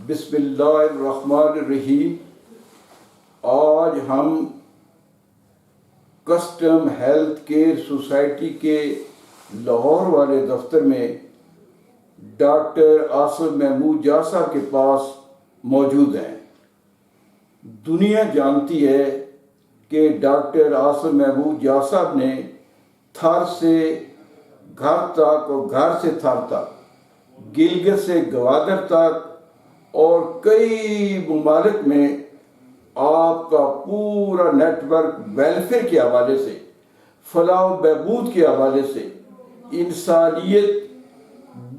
بسم اللہ الرحمن الرحیم۔ آج ہم کسٹم ہیلتھ کیئر سوسائٹی کے لاہور والے دفتر میں ڈاکٹر آصف محمود جا صاحب کے پاس موجود ہیں۔ دنیا جانتی ہے کہ ڈاکٹر آصف محمود جا صاحب نے تھر سے گھر تک اور گھر سے تھر تک، گلگت سے گوادر تک اور کئی ممالک میں آپ کا پورا نیٹ ورک ویلفیئر کے حوالے سے، فلاح و بہبود کے حوالے سے، انسانیت،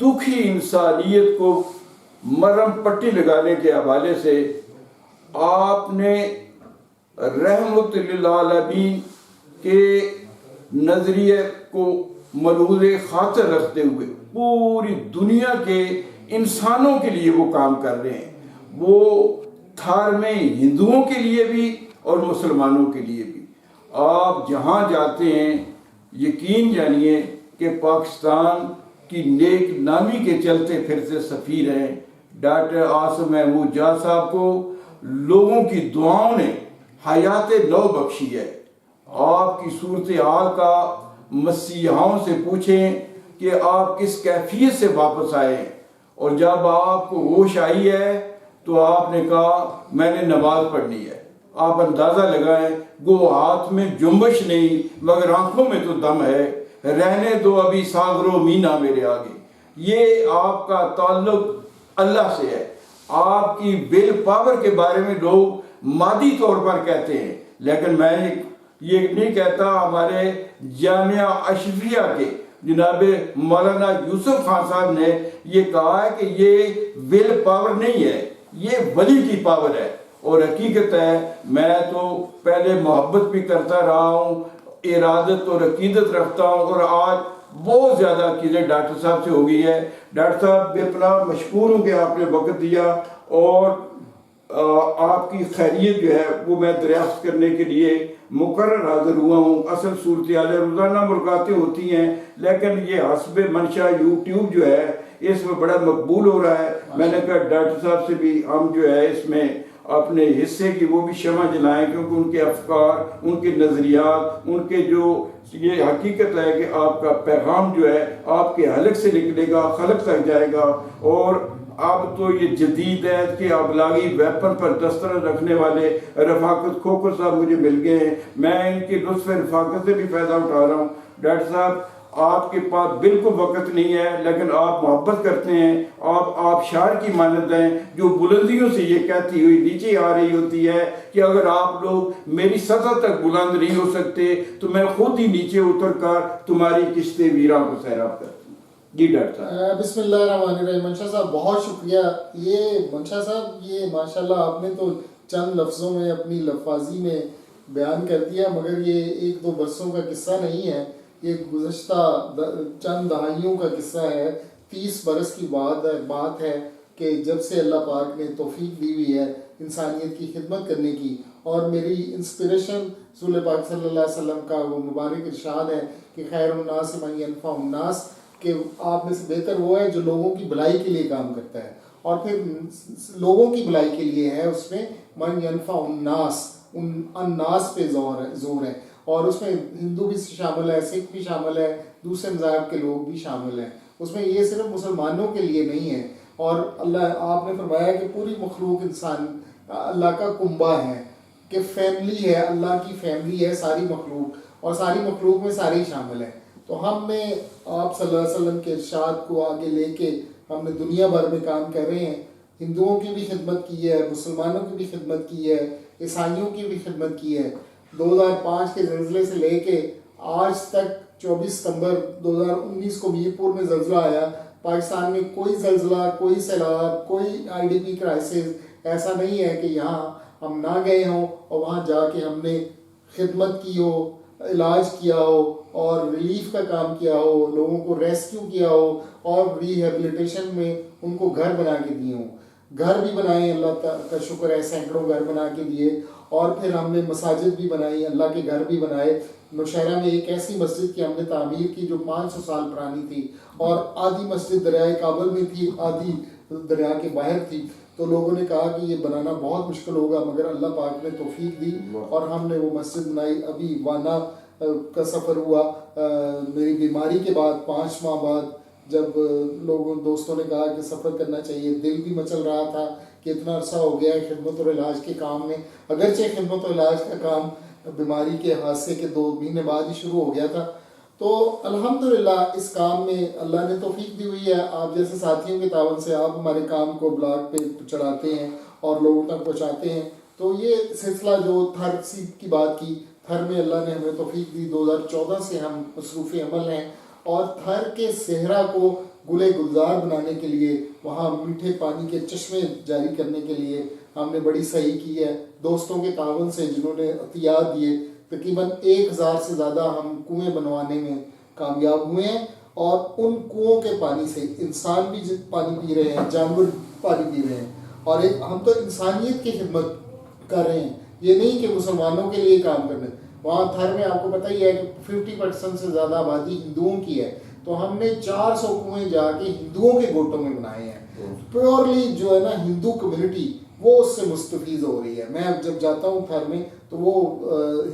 دکھی انسانیت کو مرہم پٹی لگانے کے حوالے سے آپ نے رحمت للعالمین کے نظریے کو ملحوظ خاطر رکھتے ہوئے پوری دنیا کے انسانوں کے لیے وہ کام کر رہے ہیں۔ وہ تھار میں ہندوؤں کے لیے بھی اور مسلمانوں کے لیے بھی۔ آپ جہاں جاتے ہیں یقین جانیے کہ پاکستان کی نیک نامی کے چلتے پھرتے سفیر ہیں۔ ڈاکٹر آصف محمود جا صاحب کو لوگوں کی دعاؤں نے حیات نو بخشی ہے۔ آپ کی صورتحال کا مسیحاؤں سے پوچھیں کہ آپ کس کیفیت سے واپس آئے، اور جب آپ کو ہوش آئی ہے تو آپ نے کہا میں نے نماز پڑھنی ہے۔ آپ اندازہ لگائیں، گو ہاتھ میں جنبش نہیں مگر آنکھوں میں تو دم ہے، رہنے دو ابھی ساغر و مینا میرے آگے۔ یہ آپ کا تعلق اللہ سے ہے۔ آپ کی ول پاور کے بارے میں لوگ مادی طور پر کہتے ہیں، لیکن میں یہ نہیں کہتا۔ ہمارے جامعہ اشرفیہ کے جناب مولانا یوسف خان صاحب نے یہ کہا ہے کہ یہ ول پاور نہیں ہے، یہ ولی کی پاور ہے۔ اور حقیقت ہے، میں تو پہلے محبت بھی کرتا رہا ہوں، ارادت اور عقیدت رکھتا ہوں، اور آج بہت زیادہ چیزیں ڈاکٹر صاحب سے ہو گئی ہے۔ ڈاکٹر صاحب بے پناہ مشکور ہوں کہ آپ نے وقت دیا، اور آپ کی خیریت جو ہے وہ میں دریافت کرنے کے لیے مقرر حاضر ہوا ہوں۔ اصل صورتحال روزانہ ملاقاتیں ہوتی ہیں، لیکن یہ حسب منشا یوٹیوب جو ہے اس میں بڑا مقبول ہو رہا ہے۔ میں نے کہا ڈاکٹر صاحب سے بھی ہم جو ہے اس میں اپنے حصے کی وہ بھی شمع جلائیں، کیونکہ ان کے افکار، ان کے نظریات، ان کے جو یہ حقیقت ہے کہ آپ کا پیغام جو ہے آپ کے حلق سے نکلے گا، خلق تک جائے گا۔ اور اب تو یہ جدید ہے کہ ابلاغی ویپن پر دسترس رکھنے والے رفاقت کھوکھر صاحب مجھے مل گئے ہیں۔ میں ان کی لطف رفاقت سے بھی فائدہ اٹھا رہا ہوں۔ ڈاکٹر صاحب آپ کے پاس بالکل وقت نہیں ہے، لیکن آپ محبت کرتے ہیں۔ آپ شاعر کی مانند ہیں جو بلندیوں سے یہ کہتی ہوئی نیچے آ رہی ہوتی ہے کہ اگر آپ لوگ میری سطح تک بلند نہیں ہو سکتے تو میں خود ہی نیچے اتر کر تمہاری کشتے ویراں کو سیراب کرتا ہوں۔ جی ڈاکٹر صاحب۔ بسم اللہ الرحمن الرحیم۔ منشا صاحب بہت شکریہ۔ یہ منشا صاحب یہ ماشاءاللہ آپ نے تو چند لفظوں میں اپنی لفاظی میں بیان کر دیا، مگر یہ ایک دو برسوں کا قصہ نہیں ہے، یہ گزشتہ چند دہائیوں کا قصہ ہے۔ 30 برس کی بات ہے کہ جب سے اللہ پاک نے توفیق دی ہوئی ہے انسانیت کی خدمت کرنے کی، اور میری انسپریشن رسول پاک صلی اللہ علیہ وسلم کا وہ مبارک ارشاد ہے کہ خیر الناس من ینفع الناس، کہ آپ میں سے بہتر وہ ہے جو لوگوں کی بھلائی کے لیے کام کرتا ہے، اور پھر لوگوں کی بھلائی کے لیے ہے اس میں من ینفع الناس، الناس پہ زور ہے، اور اس میں ہندو بھی شامل ہے، سکھ بھی شامل ہے، دوسرے مذاہب کے لوگ بھی شامل ہیں۔ اس میں یہ صرف مسلمانوں کے لیے نہیں ہے، اور اللہ آپ نے فرمایا کہ پوری مخلوق انسان اللہ کا کنبہ ہے، کہ فیملی ہے، اللہ کی فیملی ہے ساری مخلوق، اور ساری مخلوق میں سارے شامل ہیں۔ تو ہم نے آپ صلی اللہ علیہ وسلم کے ارشاد کو آگے لے کے ہم نے دنیا بھر میں کام کر رہے ہیں۔ ہندوؤں کی بھی خدمت کی ہے، مسلمانوں کی بھی خدمت کی ہے، عیسائیوں کی بھی خدمت کی ہے۔ 2005 کے زلزلے سے لے کے آج تک 24 ستمبر 2019 کو میر پور میں زلزلہ آیا۔ پاکستان میں کوئی زلزلہ، کوئی سیلاب، کوئی IDP کرائسس ایسا نہیں ہے کہ یہاں ہم نہ گئے ہوں اور وہاں جا کے ہم نے خدمت کی ہو، علاج کیا ہو، اور ریلیف کا کام کیا ہو، لوگوں کو ریسکیو کیا ہو، اور ریہیبلیٹیشن میں ان کو گھر بنا کے دیے ہوں۔ گھر بھی بنائے، اللہ کا شکر ہے، سینکڑوں گھر بنا کے دیے، اور پھر ہم نے مساجد بھی بنائی، اللہ کے گھر بھی بنائے۔ نوشہرہ میں ایک ایسی مسجد کی ہم نے تعمیر کی جو 500 سال پرانی تھی، اور آدھی مسجد دریائے کابل میں تھی، آدھی دریا کے باہر تھی۔ تو لوگوں نے کہا کہ یہ بنانا بہت مشکل ہوگا، مگر اللہ پاک نے توفیق دی اور ہم نے وہ مسجد بنائی. ابھی وانا کا سفر ہوا میری بیماری کے بعد 5 ماہ بعد، جب لوگوں دوستوں نے کہا کہ سفر کرنا چاہیے. دل بھی مچل رہا تھا کہ اتنا عرصہ ہو گیا ہے خدمت اور علاج کے کام میں، اگرچہ خدمت اور علاج کا کام بیماری کے حادثے کے 2 مہینے بعد ہی شروع ہو گیا تھا. تو الحمدللہ اس کام میں اللہ نے توفیق دی ہوئی ہے. آپ جیسے ساتھیوں کے تعاون سے آپ ہمارے کام کو بلاگ پہ چڑھاتے ہیں اور لوگوں تک پہنچاتے ہیں. تو یہ سلسلہ جو تھر سیب کی بات کی، تھر میں اللہ نے ہمیں توفیق دی. 2014 سے ہم مصروف عمل ہیں اور تھر کے صحرا کو گلے گلزار بنانے کے لیے، وہاں میٹھے پانی کے چشمے جاری کرنے کے لیے ہم نے بڑی صحیح کی ہے دوستوں کے تعاون سے جنہوں نے عطیات دیے. تقریباً 1000 سے زیادہ ہم کنویں بنوانے میں کامیاب ہوئے ہیں اور ان کنووں کے پانی سے انسان بھی پانی پی رہے ہیں، جانور پانی پی رہے ہیں. اور ہم تو انسانیت کی خدمت کر رہے ہیں، یہ نہیں کہ مسلمانوں کے لیے کام کرنے. وہاں تھر میں آپ کو پتہ ہی ہے کہ 50% سے زیادہ آبادی ہندوؤں کی ہے، تو ہم نے 400 کنویں جا کے ہندوؤں کے گوٹوں میں بنائے ہیں. پیورلی جو ہے نا ہندو کمیونٹی وہ اس سے مستفید ہو رہی ہے. میں جب جاتا ہوں تھر میں تو وہ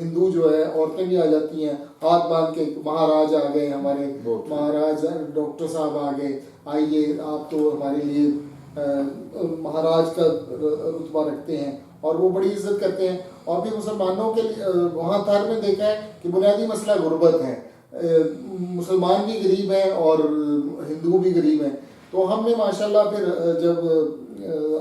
ہندو جو ہے عورتیں بھی آ جاتی ہیں ہاتھ باندھ کے، مہاراج آ گئے ہمارے، مہاراج ڈاکٹر صاحب آ گئے، آئیے آپ تو ہمارے لیے مہاراج کا رتبہ رکھتے ہیں اور وہ بڑی عزت کرتے ہیں. اور بھی مسلمانوں کے لیے وہاں تھر میں دیکھا ہے کہ بنیادی مسئلہ غربت ہے، مسلمان بھی غریب ہیں اور ہندو بھی غریب ہیں. تو ہم نے ماشاءاللہ پھر جب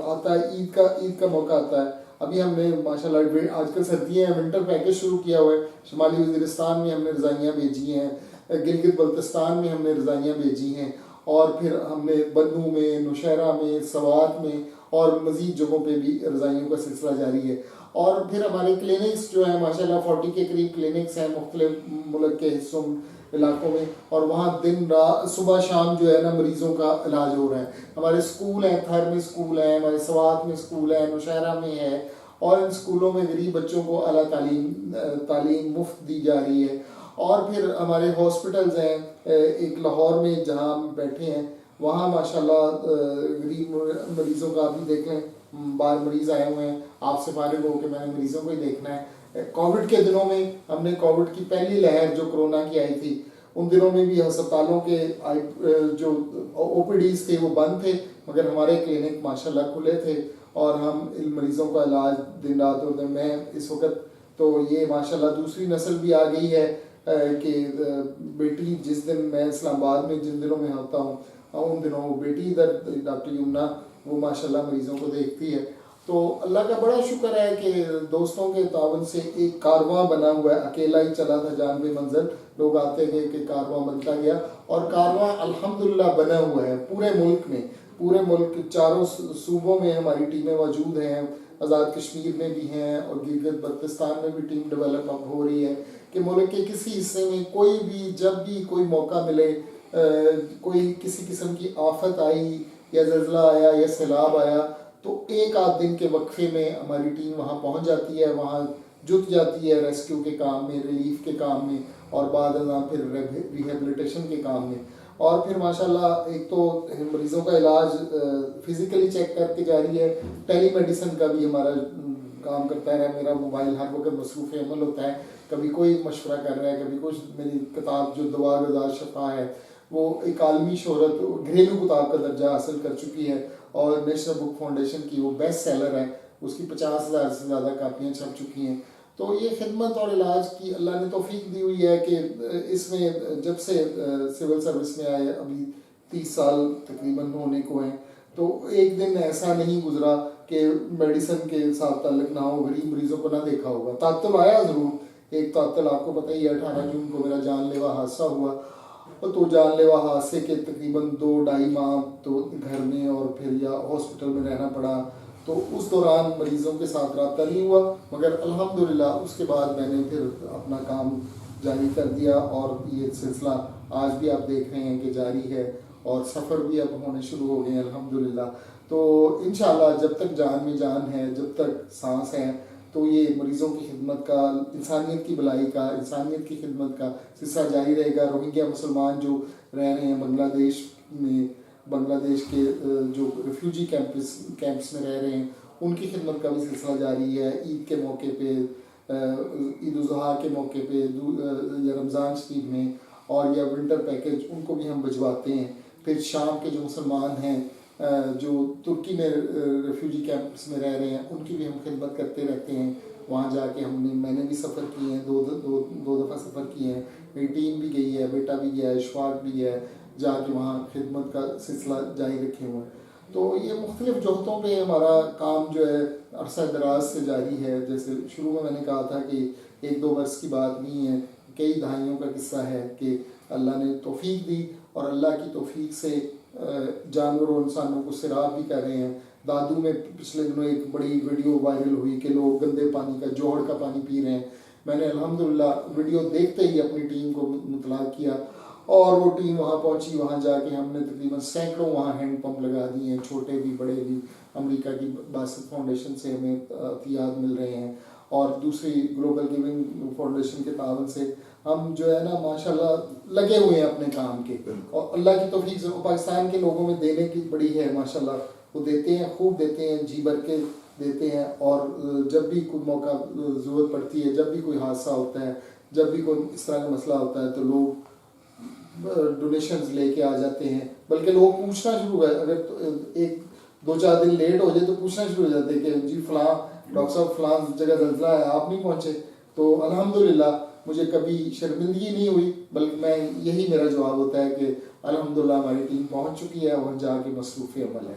آتا ہے عید کا موقع آتا ہے، ابھی ہم نے ماشاءاللہ آج کل سردیاں ہیں، ونٹر پیکج شروع کیا ہوا ہے. شمالی وزیرستان میں ہم نے رضائیاں بھیجی ہیں، گلگت بلتستان میں ہم نے رضائیاں بھیجی ہیں، اور پھر ہم نے بنو میں، نوشہرہ میں، سوات میں اور مزید جگہوں پہ بھی رضائیوں کا سلسلہ جاری ہے. اور پھر ہمارے کلینکس جو ہیں ماشاءاللہ 40 کے قریب کلینکس ہیں مختلف ملک کے حصوں علاقوں میں، اور وہاں دن رات صبح شام جو ہے نا مریضوں کا علاج ہو رہا ہے. ہمارے اسکول ہیں، تھر میں اسکول ہیں، ہمارے سوات میں اسکول ہے، نوشہرہ میں ہے، اور ان اسکولوں میں غریب بچوں کو اعلیٰ تعلیم مفت دی جا رہی ہے. اور پھر ہمارے ہاسپٹلز ہیں، ایک لاہور میں جہاں ہم بیٹھے ہیں وہاں ماشاءاللہ غریب مریضوں کا آپ بھی دیکھ لیں، بار مریض آئے ہوئے ہیں. آپ سے فارغ ہو کہ میں نے مریضوں کو ہی دیکھنا ہے. کووڈ کے دنوں میں ہم نے کووڈ کی پہلی لہر جو کرونا کی آئی تھی، ان دنوں میں بھی ہسپتالوں کے جو او پی ڈیز تھے وہ بند تھے، مگر ہمارے کلینک ماشاءاللہ کھلے تھے اور ہم ان مریضوں کا علاج دن رات ہوتے ہیں. میں اس وقت تو یہ ماشاءاللہ دوسری نسل بھی آ گئی ہے کہ بیٹی جس دن میں اسلام آباد میں جن دنوں میں ہوتا ہوں ان دنوں وہ بیٹی ادھر ڈاکٹر یمنا وہ ماشاءاللہ مریضوں کو دیکھتی ہے. تو اللہ کا بڑا شکر ہے کہ دوستوں کے تعاون سے ایک کارواں بنا ہوا ہے. اکیلا ہی چلا تھا جان بے منزل، لوگ آتے گئے کہ کارواں بنتا گیا، اور کارواں الحمدللہ بنا ہوا ہے پورے ملک میں. پورے ملک 4 صوبوں میں ہماری ٹیمیں موجود ہیں، آزاد کشمیر میں بھی ہیں اور گلگت بلتستان میں بھی ٹیم ڈیولپ اب ہو رہی ہے کہ ملک کے کسی حصے میں کوئی بھی جب بھی کوئی موقع ملے، کوئی کسی قسم کی آفت آئی یا زلزلہ آیا یا سیلاب آیا، تو 1 آدھ دن کے وقفے میں ہماری ٹیم وہاں پہنچ جاتی ہے، وہاں جت جاتی ہے ریسکیو کے کام میں، ریلیف کے کام میں، اور بعد ازاں پھر ریہیبلیٹیشن کے کام میں. اور پھر ماشاءاللہ ایک تو مریضوں کا علاج فزیکلی چیک کر کے جاری ہے، ٹیلی میڈیسن کا بھی ہمارا کام کرتا ہے. میرا موبائل ہر وقت مصروف عمل ہوتا ہے، کبھی کوئی مشورہ کر رہا ہے، کبھی کچھ. میری کتاب جو دوا غذا شفا ہے وہ ایک عالمی شہرت گھریلو کتاب کا درجہ حاصل کر چکی ہے اور نیشنل بک فاؤنڈیشن کی وہ بیسٹ سیلر ہے، اس کی 50,000 سے زیادہ کاپیاں چھپ چکی ہیں. تو یہ خدمت اور علاج کی اللہ نے توفیق دی ہوئی ہے کہ اس میں جب سے سول سروس میں آئے ابھی 30 سال تقریباً ہونے کو ہیں، تو ایک دن ایسا نہیں گزرا کہ میڈیسن کے ساتھ تعلق نہ ہو، غریب مریضوں کو نہ دیکھا ہوگا. تعطل آیا ضرور، ایک تعطل آپ کو پتہ ہی ہے 18 جون کو میرا جان لیوا حادثہ ہوا، تو جان لیوا حادثے کے تقریباً 2-2.5 ماہ تو گھر میں اور پھر یا ہاسپٹل میں رہنا پڑا. تو اس دوران مریضوں کے ساتھ رابطہ نہیں ہوا، مگر الحمدللہ اس کے بعد میں نے پھر اپنا کام جاری کر دیا اور یہ سلسلہ آج بھی آپ دیکھ رہے ہیں کہ جاری ہے اور سفر بھی اب ہونے شروع ہو گئے ہیں الحمدللہ. تو انشاءاللہ جب تک جان میں جان ہے، جب تک سانس ہے، تو یہ مریضوں کی خدمت کا، انسانیت کی بھلائی کا، انسانیت کی خدمت کا سلسلہ جاری رہے گا. روہنگیا مسلمان جو رہ رہے ہیں بنگلہ دیش میں، بنگلہ دیش کے جو ریفیوجی کیمپس میں رہ رہے ہیں ان کی خدمت کا بھی سلسلہ جاری ہے. عید کے موقع پہ، عید الاضحیٰ کے موقع پہ یا رمضان شریف میں، اور یا ونٹر پیکج ان کو بھی ہم بھجواتے ہیں. پھر شام کے جو مسلمان ہیں جو ترکی میں ریفیوجی کیمپس میں رہ رہے ہیں ان کی بھی ہم خدمت کرتے رہتے ہیں. وہاں جا کے میں نے بھی سفر کیے ہیں، دو دفعہ سفر کیے ہیں. میری ٹیم بھی گئی ہے، بیٹا بھی گیا ہے، اشفاق بھی گیا ہے، جا کے وہاں خدمت کا سلسلہ جاری رکھے ہوئے ہیں. تو یہ مختلف جہتوں پہ ہمارا کام جو ہے عرصہ دراز سے جاری ہے. جیسے شروع میں نے کہا تھا کہ 1-2 برس کی بات نہیں ہے، کئی دہائیوں کا قصہ ہے کہ اللہ نے توفیق دی، اور اللہ کی توفیق سے جانوروں انسانوں کو سیراب بھی کر رہے ہیں. دادو میں پچھلے دنوں ایک بڑی ویڈیو وائرل ہوئی کہ لوگ گندے پانی کا، جوہر کا پانی پی رہے ہیں. میں نے الحمدللہ ویڈیو دیکھتے ہی اپنی ٹیم کو مطلع کیا، اور وہ ٹیم وہاں پہنچی. وہاں جا کے ہم نے تقریباً سینکڑوں وہاں ہینڈ پمپ لگا دیے ہیں، چھوٹے بھی بڑے بھی. امریکہ کی باسط فاؤنڈیشن سے ہمیں عطیات مل رہے ہیں، اور دوسری گلوبل گیونگ فاؤنڈیشن کے تعاون سے ہم جو ہے نا ماشاءاللہ لگے ہوئے ہیں اپنے کام کے. اور اللہ کی توفیق سے پاکستان کے لوگوں میں دینے کی بڑی ہے ماشاءاللہ. وہ دیتے ہیں، خوب دیتے ہیں، جی بھر کے دیتے ہیں. اور جب بھی کوئی موقع ضرورت پڑتی ہے، جب بھی کوئی حادثہ ہوتا ہے، جب بھی کوئی اس طرح کا مسئلہ ہوتا ہے، تو لوگ ڈونیشنز لے کے آ جاتے ہیں. بلکہ لوگ پوچھنا شروع ہے، اگر 1-2-4 دن لیٹ ہو جائے تو پوچھنا شروع ہو جاتے ہیں کہ جی فلاں ڈاکٹر صاحب فلاں جگہ زلزلہ ہے، آپ نہیں پہنچے. تو الحمدللہ مجھے کبھی شرمندگی نہیں ہوئی، بلکہ میں یہی میرا جواب ہوتا ہے کہ الحمدللہ ہماری ٹیم پہنچ چکی ہے، وہاں جا کے مصروف عمل ہے.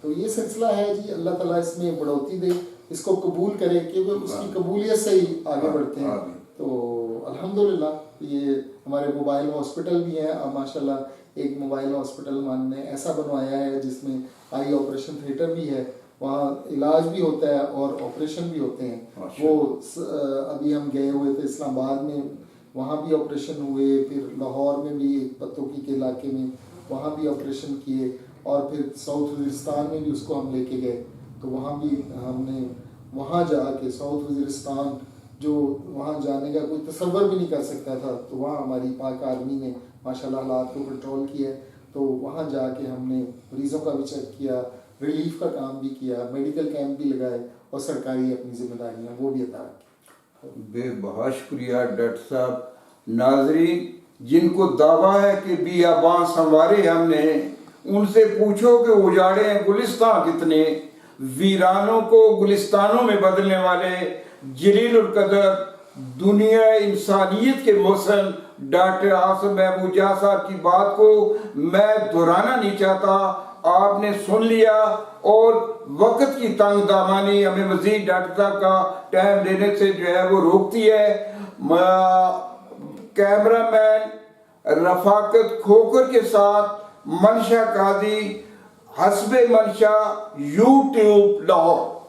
تو یہ سلسلہ ہے جی. اللہ تعالیٰ اس میں بڑھوتی دے، اس کو قبول کرے، کیونکہ اس کی قبولیت سے ہی آگے بڑھتے ہیں. تو الحمدللہ یہ ہمارے موبائل ہاسپٹل بھی ہیں. ماشاءاللہ ایک موبائل ہاسپٹل ہم نے ایسا بنوایا ہے جس میں آئی آپریشن تھیٹر بھی ہے، وہاں علاج بھی ہوتا ہے اور آپریشن بھی ہوتے ہیں. وہ ابھی ہم گئے ہوئے تھے اسلام آباد میں، وہاں بھی آپریشن ہوئے. پھر لاہور میں بھی ایک پتوکی کے علاقے میں وہاں بھی آپریشن کیے، اور پھر ساؤتھ وزیرستان میں بھی اس کو ہم لے کے گئے. تو وہاں بھی ہم نے وہاں جا کے ساؤتھ وزیرستان، جو وہاں جانے کا کوئی تصور بھی نہیں کر سکتا تھا، تو وہاں ہماری پاک آرمی نے ماشاءاللہ حالات کو کنٹرول کیا. تو وہاں جا کے ہم نے مریضوں کا بھی چیک کیا، ریلیف کا کام بھی کیا، میڈیکل کیمپ بھی لگائے، اور سرکاری اپنی ذمہ داریاں وہ بھی ادا کی. بے بہت شکریہ ڈاکٹر صاحب. ناظرین جن کو دعویٰ ہے کہ بیاباں سنوارے ہم نے، ان سے پوچھو کہ اجاڑے ہیں گلستان کتنے، ویرانوں کو گلستانوں میں بدلنے والے جلیل القدر دنیا انسانیت کے محسن ڈاکٹر آصف محمود جا صاحب کی بات کو میں دہرانا نہیں چاہتا. آپ نے سن لیا، اور وقت کی تنگ دامانی ہمیں مزید ڈاکٹر صاحب کا ٹائم دینے سے جو ہے وہ روکتی ہے. کیمرہ مین رفاقت کھوکر کے ساتھ منشا قاضی، حسب منشا، یوٹیوب لاہور.